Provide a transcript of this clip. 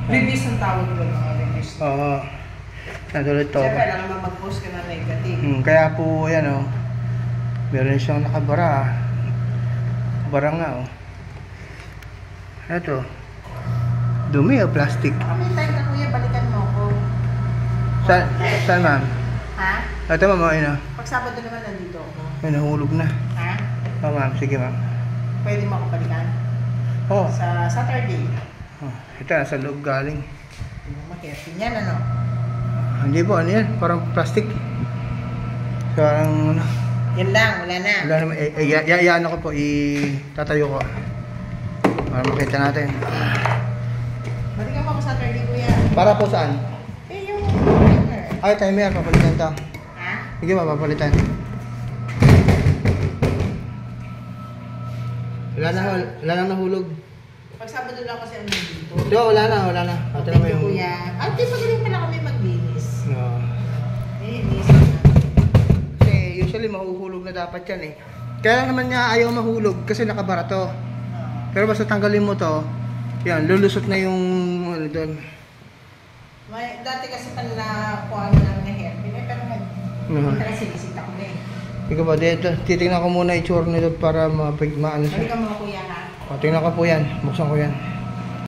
Release ang tawag doon, mga release. Oo. Natulad to. Siyempre, alam naman mag-post ka na negative. Kaya po, yan o. Meron siyang nakabara. Nakabara nga o. Ano to? Dumi o plastic? May time na kuya, balikan mo ako. Saan ma'am? Ha? Ito ma'am, ayun o. Pag Sabado naman nandito ako. Ay, nahulog na. Ha? Oo ma'am, sige ma'am. Pwede mo ako balikan? Oo. Sa Saturday. Oh, ito, nasa loob galing. Hindi mo makirtin yan, ano? Hindi po, ano yan? Parang plastic. So, ano? Yan lang, wala na. Wala naman. Yan ako po, itatayo ko. Para makita natin. Balikan mo ako Saturday, kuya. Para po saan? Eh, yung timer. Ay, timer, papalitan to. Ha? Sige ba, papalitan. Wala na nahulog. Pag Sabado lang kasi ang nandito. Di ba, wala na. Ito naman yung... Kuya. Ay, di magaling pala kami maglinis. No. Eh, linis na. Kasi usually mahuhulog na dapat yan eh. Kaya naman niya ayaw mahulog kasi nakabara to. Pero basta tanggalin mo to, yan, lulusot na yung ano doon. Dati kasi pala nakuha mo lang na hairpin eh, pero pero sinisita ko na eh. Ikaw ba, dito, titignan ko muna itsura nito para maano siya. Balikan mo kuya ha. O, tingnan ko po yan, buksan ko yan.